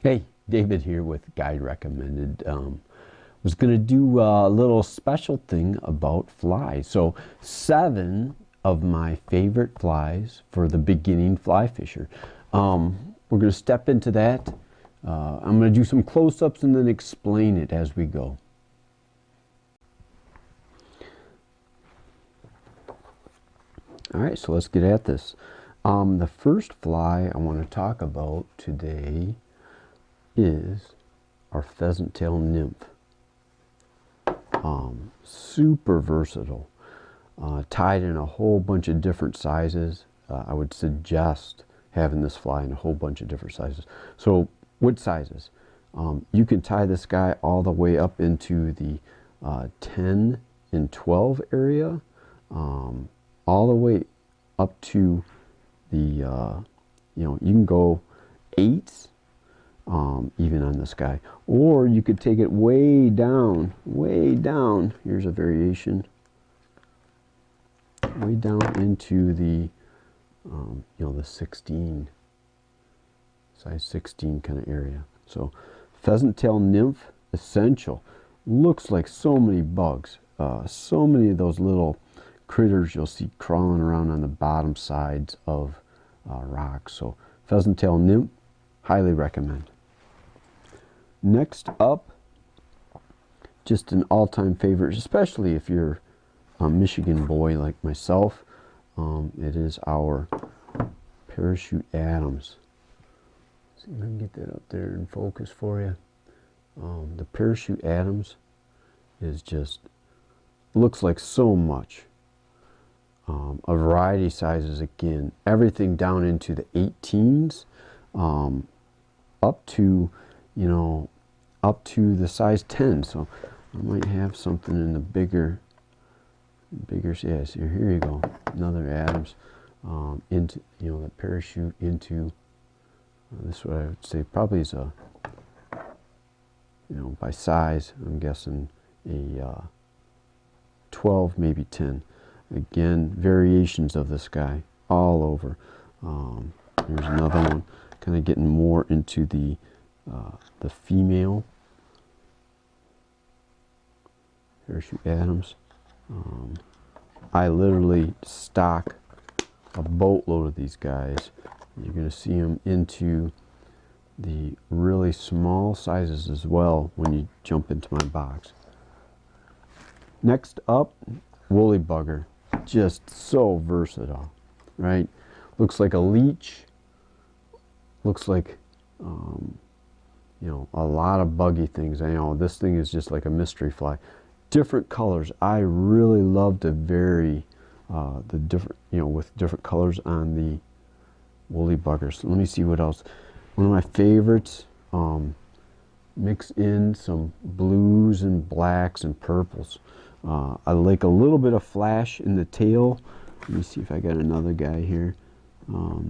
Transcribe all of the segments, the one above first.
Hey, David here with Guide Recommended. Was going to do a little special thing about flies. So 7 of my favorite flies for the beginning fly fisher. We're going to step into that. I'm going to do some close-ups and then explain it as we go. All right, so let's get at this. The first fly I want to talk about today is our pheasant tail nymph. Super versatile, tied in a whole bunch of different sizes. I would suggest having this fly in a whole bunch of different sizes. So what sizes? You can tie this guy all the way up into the 10 and 12 area, all the way up to the you can go 8s even on this guy, or you could take it way down. Here's a variation, way down into the the 16, size 16 kind of area. So pheasant tail nymph, essential. Looks like so many bugs, so many of those little critters you'll see crawling around on the bottom sides of rocks. So pheasant tail nymph, highly recommend. Next up, just an all-time favorite, especially if you're a Michigan boy like myself, it is our Parachute Adams. Let's see if I can get that up there in focus for you. The Parachute Adams is just, looks like so much. A variety of sizes again, everything down into the 18s, up to up to the size 10. So I might have something in the bigger, yeah, so here you go, another Adams, into, the parachute into, this is what I would say probably is a, by size, I'm guessing a 12, maybe 10. Again, variations of this guy all over. Here's another one, kind of getting more into the female Parachute Adams. I literally stock a boatload of these guys. You're going to see them into the really small sizes as well when you jump into my box. Next up, woolly bugger. Just so versatile, right? Looks like a leech. Looks like a lot of buggy things. I know this thing is just like a mystery fly. Different colors. I really love to vary the different, with different colors on the woolly buggers. So let me see what else. One of my favorites, mix in some blues and blacks and purples. I like a little bit of flash in the tail. Let me see if I got another guy here. A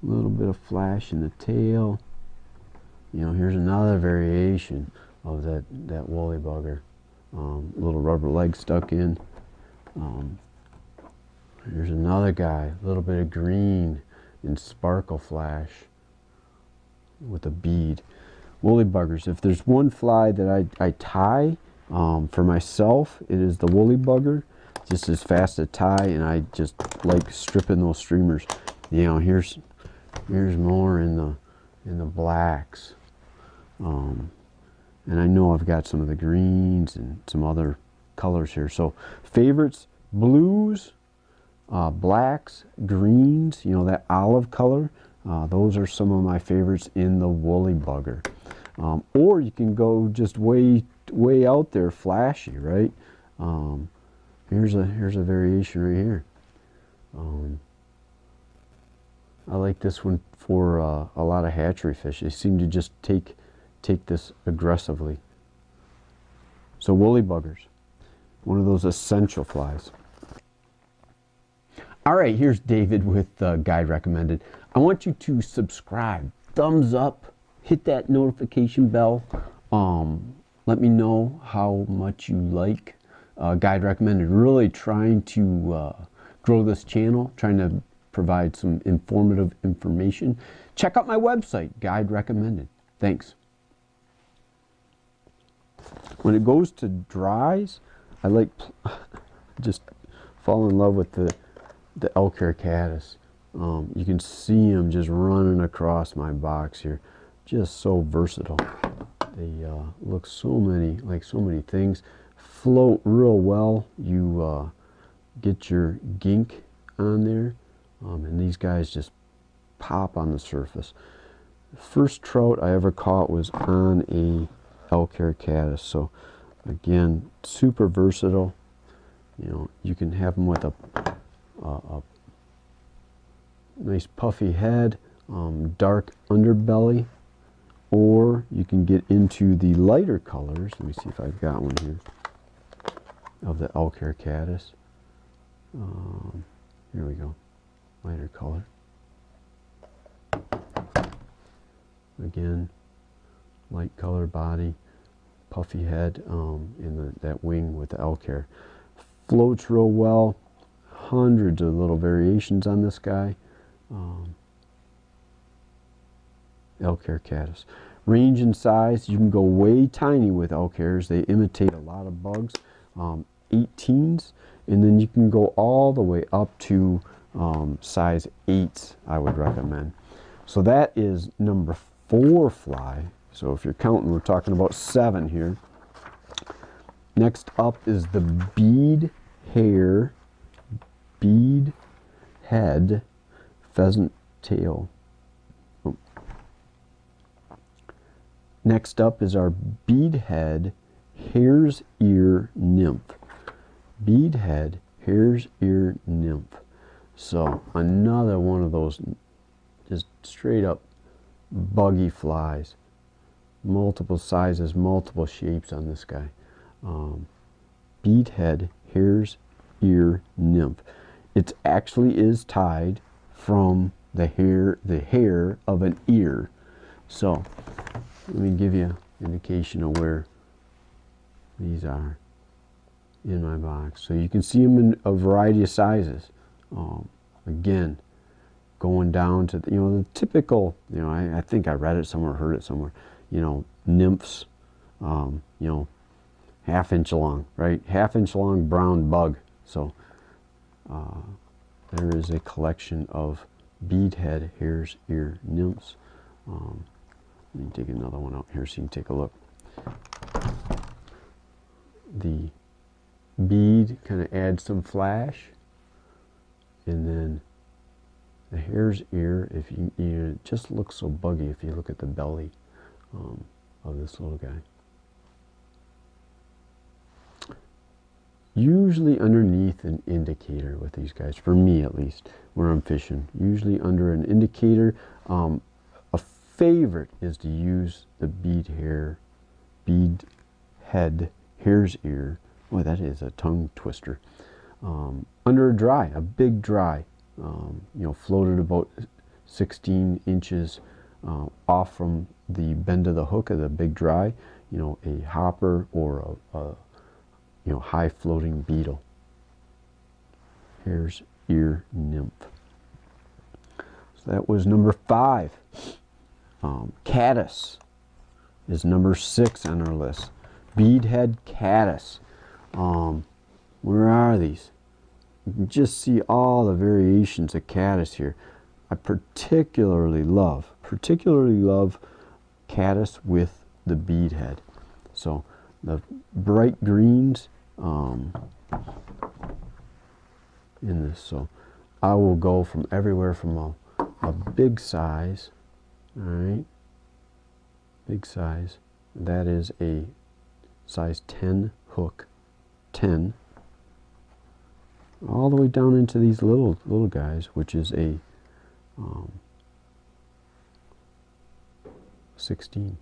little bit of flash in the tail. Here's another variation of that woolly bugger. Little rubber leg stuck in. Here's another guy, a little bit of green and sparkle flash with a bead. Woolly buggers. If there's one fly that I tie for myself, it is the woolly bugger. Just as fast to tie, and I just like stripping those streamers. Here's more in the blacks. And I know I've got some of the greens and some other colors here. So favorites, blues, blacks, greens, that olive color. Those are some of my favorites in the woolly bugger. Or you can go just way out there, flashy, right? Here's a variation right here. I like this one for a lot of hatchery fish. They seem to just take this aggressively. So woolly buggers, one of those essential flies. All right, here's David with Guide Recommended. I want you to subscribe, thumbs up, hit that notification bell. Let me know how much you like Guide Recommended. Really trying to grow this channel, trying to provide some informative information, check out my website, Guide Recommended. Thanks. When it goes to dries, I like just fall in love with the Kheir Caddis. You can see them just running across my box here. Just so versatile. They look like so many things. Float real well. You get your gink on there, and these guys just pop on the surface. The first trout I ever caught was on a Kheir Caddis. So again, super versatile. You know, you can have them with a nice puffy head, dark underbelly, or you can get into the lighter colors. Let me see if I've got one here of the Kheir Caddis. Here we go, lighter color. Again, light color body, puffy head, in that wing with the Kheir. Floats real well. Hundreds of little variations on this guy. Kheir Caddis. Range in size, you can go way tiny with Kheirs. They imitate a lot of bugs. 18s, and then you can go all the way up to size 8s, I would recommend. So that is number 4 fly. So if you're counting, we're talking about 7 here. Next up is the Bead Had Pheasant Tail. Oh. Next up is our Bead Had Hare's Ear Nymph. Bead Had Hare's Ear Nymph. So another one of those just straight up buggy flies. Multiple sizes, multiple shapes on this guy. Bead Had Hare's Ear Nymph. It actually is tied from the hair of an ear. So let me give you an indication of where these are in my box. So you can see them in a variety of sizes. Again, going down to the typical, I think I read it somewhere, heard it somewhere, nymphs, half-inch long, right? Half-inch long brown bug. So there is a collection of Bead Had Hare's Ear Nymphs. Let me take another one out here so you can take a look. The bead kind of adds some flash, and then the hare's ear, if you it just looks so buggy if you look at the belly of this little guy. Usually underneath an indicator with these guys, for me at least, when I'm fishing. Usually under an indicator. A favorite is to use the Bead Had Hare's Ear. Boy, that is a tongue twister. Under a big dry, floated about 16 inches off from the bend of the hook of the big dry, a hopper or a high floating beetle. Hare's Ear Nymph. So that was number 5. Caddis is number 6 on our list. Bead Had Caddis. Where are these? You can just see all the variations of caddis here. I particularly love caddis with the bead head. So the bright greens in this. So I will go from everywhere from a big size, all right, big size. That is a size 10 hook, 10, all the way down into these little guys, which is a 16.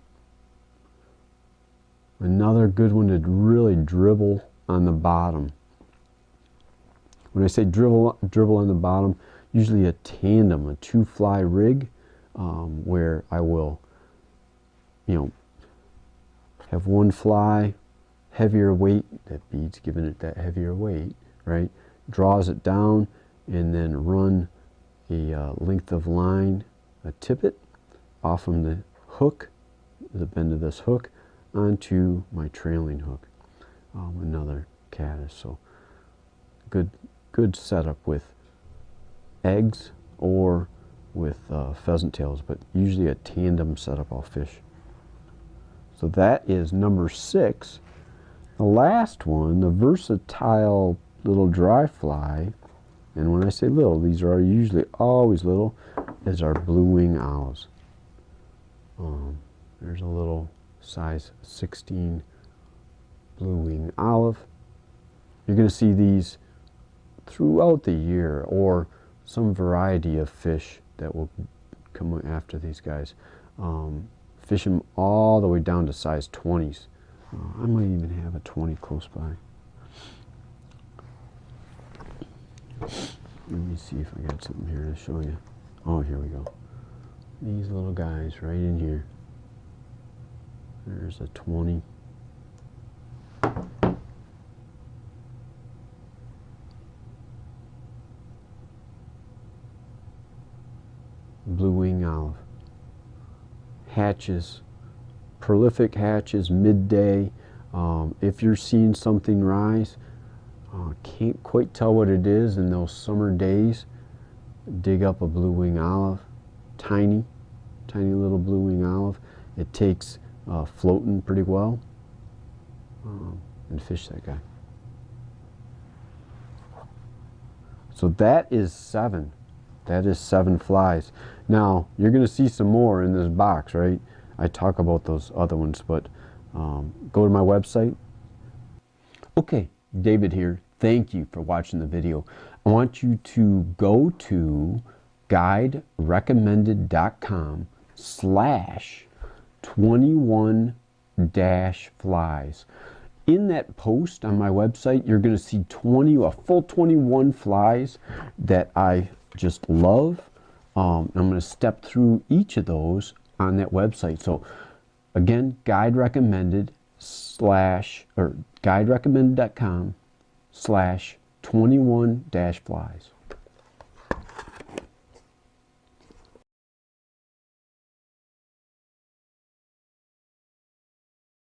Another good one to really dribble on the bottom. When I say dribble on the bottom, usually a tandem, a 2-fly rig, where I will, have one fly, heavier weight, that bead's giving it that heavier weight, right? Draws it down, and then run a length of line, a tippet, off from the hook, the bend of this hook, onto my trailing hook. Another caddis. So good setup with eggs or with pheasant tails, but usually a tandem setup I'll fish. So that is number 6. The last one, the versatile little dry fly, and when I say little, these are usually always little, is our blue wing olives. There's a little size 16 blue wing olive. You're going to see these throughout the year, or some variety of fish that will come after these guys. Fish them all the way down to size 20s. I might even have a 20 close by. Let me see if I got something here to show you. Oh, here we go. These little guys right in here. There's a 20. Blue wing olive. Hatches, prolific hatches midday. If you're seeing something rise, can't quite tell what it is in those summer days, dig up a blue wing olive, tiny little blue wing olive. It takes floating pretty well, and fish that guy. So that is 7. That is 7 flies. Now, you're going to see some more in this box, right? I talk about those other ones, but go to my website. Okay, David here. Thank you for watching the video. I want you to go to guiderecommended.com/21-flies. In that post on my website, you're going to see a full 21 flies that I just love. I'm going to step through each of those on that website. So again, guiderecommended.com/21-flies.